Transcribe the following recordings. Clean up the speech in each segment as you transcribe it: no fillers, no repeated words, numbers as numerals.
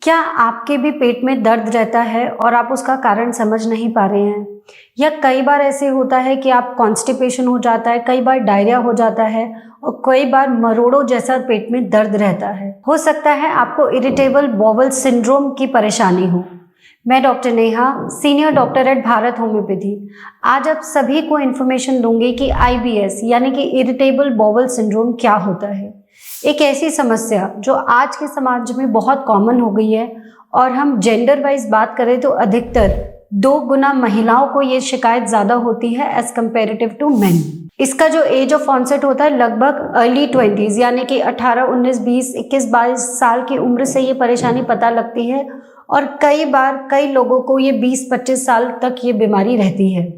क्या आपके भी पेट में दर्द रहता है और आप उसका कारण समझ नहीं पा रहे हैं? या कई बार ऐसे होता है कि आप कॉन्स्टिपेशन हो जाता है, कई बार डायरिया हो जाता है और कई बार मरोड़ों जैसा पेट में दर्द रहता है। हो सकता है आपको इरिटेबल बॉवल सिंड्रोम की परेशानी हो। मैं doctor Neha, senior doctor at Bharat homeopathy, आज आप सभी को इन्फॉर्मेशन दूंगी कि IBS यानी कि इरिटेबल बॉवल सिंड्रोम क्या होता है। एक ऐसी समस्या जो आज के समाज में बहुत कॉमन हो गई है और हम जेंडर वाइज बात करें तो अधिकतर 2 गुना महिलाओं को ये शिकायत ज़्यादा होती है एज कंपेरेटिव टू मेन। इसका जो एज ऑफ ऑनसेट होता है लगभग अर्ली 20s यानी कि 18, 19, 20, 21, 22 साल की उम्र से ये परेशानी पता लगती है और कई बार कई लोगों को ये 20-25 साल तक ये बीमारी रहती है।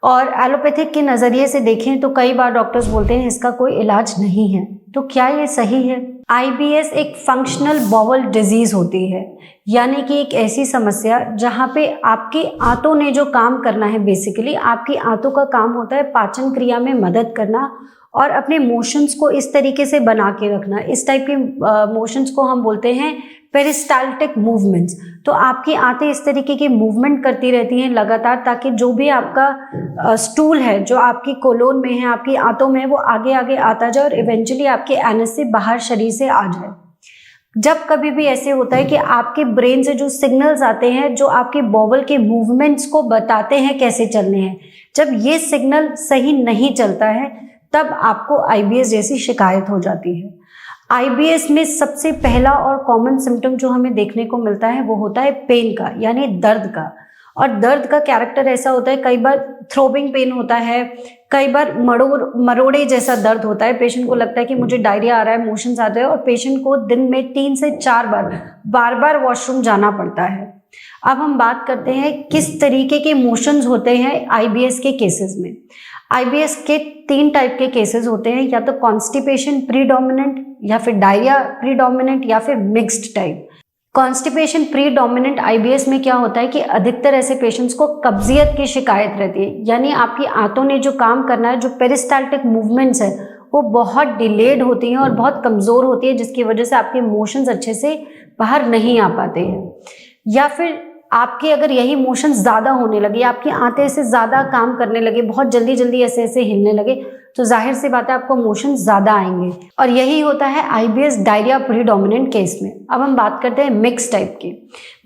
और एलोपैथिक के नज़रिए से देखें तो कई बार डॉक्टर्स बोलते हैं इसका कोई इलाज नहीं है। तो क्या ये सही है? IBS एक फंक्शनल बॉवल डिजीज होती है, यानी कि एक ऐसी समस्या जहाँ पे आपकी आंतों ने जो काम करना है, बेसिकली आपकी आंतों का काम होता है पाचन क्रिया में मदद करना और अपने मोशंस को इस तरीके से बना के रखना। इस टाइप के मोशंस को हम बोलते हैं पेरिस्टाल्टिक मूवमेंट्स। तो आपकी आंतें इस तरीके की मूवमेंट करती रहती हैं लगातार, ताकि जो भी आपका स्टूल है जो आपकी कोलोन में है, आपकी आंतों में है, वो आगे आगे आता जाए और इवेंचुअली आपके एनस से बाहर शरीर से आ जाए। जब कभी भी ऐसे होता है कि आपके ब्रेन से जो सिग्नल्स आते हैं जो आपके बॉवल के मूवमेंट्स को बताते हैं कैसे चलने हैं, जब ये सिग्नल सही नहीं चलता है तब आपको IBS जैसी शिकायत हो जाती है। IBS में सबसे पहला और कॉमन सिम्टम जो हमें देखने को मिलता है वो होता है पेन का, यानी दर्द का। और दर्द का कैरेक्टर ऐसा होता है, कई बार थ्रोबिंग पेन होता है, कई बार मरोड़े जैसा दर्द होता है। पेशेंट को लगता है कि मुझे डायरिया आ रहा है, मोशंस आते हैं और पेशेंट को दिन में 3 से 4 बार बार वॉशरूम जाना पड़ता है। अब हम बात करते हैं किस तरीके के मोशंस होते हैं IBS के केसेस में। IBS के 3 टाइप के केसेस होते हैं, या तो कॉन्स्टिपेशन प्रीडोमिनेंट, या फिर डायरिया प्रीडोमिनेंट, या फिर mixed type. Constipation predominant IBS में क्या होता है कि अधिकतर ऐसे पेशेंट्स को कब्जियत की शिकायत रहती है, यानी आपकी आंतों ने जो काम करना है, जो पेरिस्टाल्टिक मूवमेंट्स है वो बहुत डिलेड होती हैं और बहुत कमज़ोर होती है, जिसकी वजह से आपके मोशंस अच्छे से बाहर नहीं आ पाते हैं। या फिर आपके अगर यही मोशन ज़्यादा होने लगे, आपकी आंतें से ज़्यादा काम करने लगे, बहुत जल्दी जल्दी ऐसे ऐसे हिलने लगे, तो जाहिर सी बात है आपको मोशन ज़्यादा आएंगे। और यही होता है IBS डायरिया प्रीडोमिनेंट केस में। अब हम बात करते हैं मिक्स टाइप के।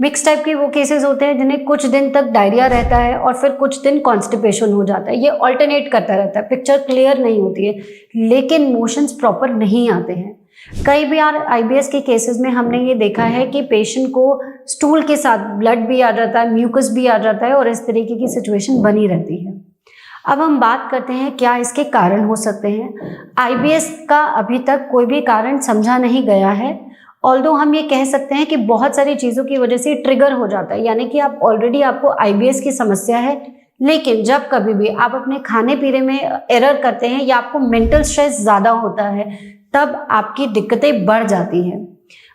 मिक्स टाइप के वो केसेस होते हैं जिन्हें कुछ दिन तक डायरिया रहता है और फिर कुछ दिन कॉन्स्टिपेशन हो जाता है। ये ऑल्टरनेट करता रहता है, पिक्चर क्लियर नहीं होती है, लेकिन मोशंस प्रॉपर नहीं आते हैं। कई बार IBS के केसेस में हमने ये देखा है कि पेशेंट को स्टूल के साथ ब्लड भी आ जाता है, म्यूकस भी आ जाता है और इस तरीके की सिचुएशन बनी रहती है। अब हम बात करते हैं क्या इसके कारण हो सकते हैं। IBS का अभी तक कोई भी कारण समझा नहीं गया है, ऑल्दो हम ये कह सकते हैं कि बहुत सारी चीज़ों की वजह से ट्रिगर हो जाता है, यानी कि आप ऑलरेडी आपको IBS की समस्या है, लेकिन जब कभी भी आप अपने खाने पीने में एरर करते हैं या आपको मेंटल स्ट्रेस ज़्यादा होता है तब आपकी दिक्कतें बढ़ जाती हैं।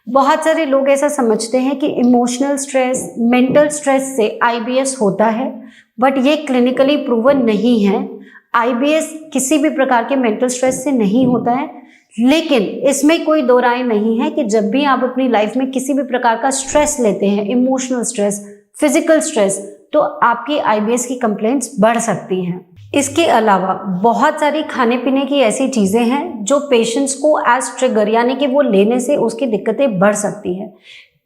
बहुत सारे लोग ऐसा समझते हैं कि इमोशनल स्ट्रेस, मेंटल स्ट्रेस से IBS होता है, बट ये क्लिनिकली प्रूवन नहीं है। IBS किसी भी प्रकार के मेंटल स्ट्रेस से नहीं होता है, लेकिन इसमें कोई दो राय नहीं है कि जब भी आप अपनी लाइफ में किसी भी प्रकार का स्ट्रेस लेते हैं, इमोशनल स्ट्रेस, फिजिकल स्ट्रेस, तो आपकी IBS की कंप्लेंट्स बढ़ सकती हैं। इसके अलावा बहुत सारी खाने पीने की ऐसी चीज़ें हैं जो पेशेंट्स को एज ट्रिगर, यानी कि वो लेने से उसकी दिक्कतें बढ़ सकती हैं।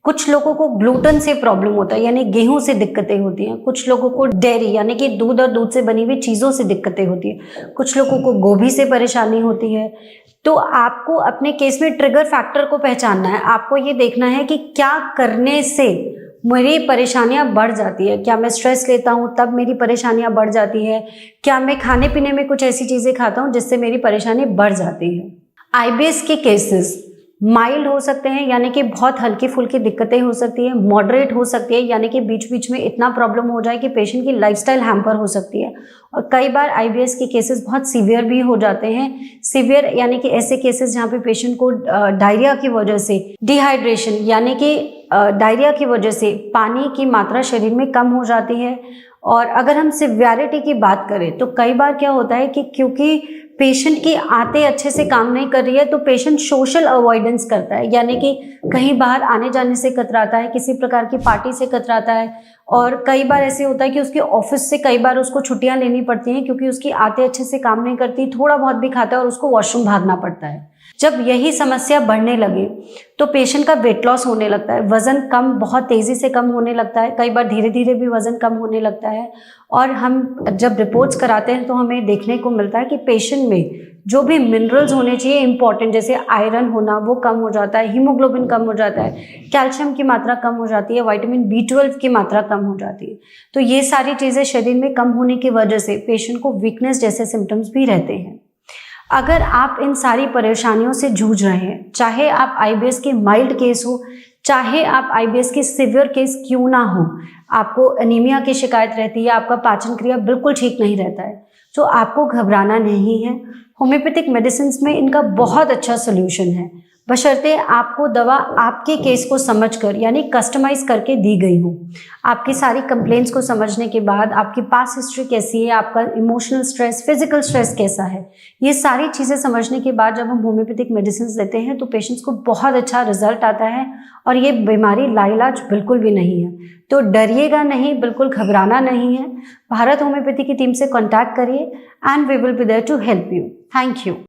कुछ लोगों को ग्लूटेन से प्रॉब्लम होता है, यानी गेहूं से दिक्कतें होती हैं। कुछ लोगों को डेयरी यानी कि दूध और दूध से बनी हुई चीज़ों से दिक्कतें होती हैं। कुछ लोगों को गोभी से परेशानी होती है। तो आपको अपने केस में ट्रिगर फैक्टर को पहचानना है। आपको ये देखना है कि क्या करने से मेरी परेशानियां बढ़ जाती है। क्या मैं स्ट्रेस लेता हूँ तब मेरी परेशानियां बढ़ जाती है? क्या मैं खाने पीने में कुछ ऐसी चीज़ें खाता हूँ जिससे मेरी परेशानी बढ़ जाती है? IBS के केसेस माइल्ड हो सकते हैं, यानी कि बहुत हल्की फुल्की दिक्कतें हो सकती है। मॉडरेट हो सकती है, यानी कि बीच बीच में इतना प्रॉब्लम हो जाए कि पेशेंट की लाइफस्टाइल हैम्पर हो सकती है। और कई बार IBS के केसेस बहुत सीवियर भी हो जाते हैं। सीवियर यानी कि ऐसे केसेस जहाँ पे पेशेंट को डायरिया की वजह से, डिहाइड्रेशन यानी कि डायरिया की वजह से पानी की मात्रा शरीर में कम हो जाती है। और अगर हम सिवियरिटी की बात करें तो कई बार क्या होता है कि क्योंकि पेशेंट की आते अच्छे से काम नहीं कर रही है तो पेशेंट सोशल अवॉइडेंस करता है, यानी कि कहीं बाहर आने जाने से कतराता है, किसी प्रकार की पार्टी से कतराता है। और कई बार ऐसे होता है कि उसके ऑफिस से कई बार उसको छुट्टियां लेनी पड़ती हैं क्योंकि उसकी आते अच्छे से काम नहीं करती, थोड़ा बहुत भी खाता है और उसको वॉशरूम भागना पड़ता है। जब यही समस्या बढ़ने लगे तो पेशेंट का वेट लॉस होने लगता है, वज़न कम बहुत तेज़ी से कम होने लगता है, कई बार धीरे धीरे भी वज़न कम होने लगता है। और हम जब रिपोर्ट्स कराते हैं तो हमें देखने को मिलता है कि पेशेंट में जो भी मिनरल्स होने चाहिए इंपॉर्टेंट, जैसे आयरन होना वो कम हो जाता है, हीमोग्लोबिन कम हो जाता है, कैल्शियम की मात्रा कम हो जाती है, विटामिन B12 की मात्रा कम हो जाती है। तो ये सारी चीज़ें शरीर में कम होने की वजह से पेशेंट को वीकनेस जैसे सिम्टम्स भी रहते हैं। अगर आप इन सारी परेशानियों से जूझ रहे हैं, चाहे आप IBS के माइल्ड केस हो, चाहे आप IBS के सिवियर केस क्यों ना हो, आपको एनीमिया की शिकायत रहती है, आपका पाचन क्रिया बिल्कुल ठीक नहीं रहता है, तो आपको घबराना नहीं है। होम्योपैथिक मेडिसिन में इनका बहुत अच्छा सोल्यूशन है, बशर्ते आपको दवा आपके केस को समझकर यानी कस्टमाइज करके दी गई हो। आपकी सारी कंप्लेंट्स को समझने के बाद आपकी पास हिस्ट्री कैसी है, आपका इमोशनल स्ट्रेस, फिजिकल स्ट्रेस कैसा है, ये सारी चीज़ें समझने के बाद जब हम होम्योपैथिक मेडिसिन देते हैं तो पेशेंट्स को बहुत अच्छा रिजल्ट आता है और ये बीमारी लाइलाज बिल्कुल भी नहीं है। तो डरिएगा नहीं, बिल्कुल घबराना नहीं है। भारत होम्योपैथी की टीम से कॉन्टैक्ट करिए and we will be there to help you. Thank you.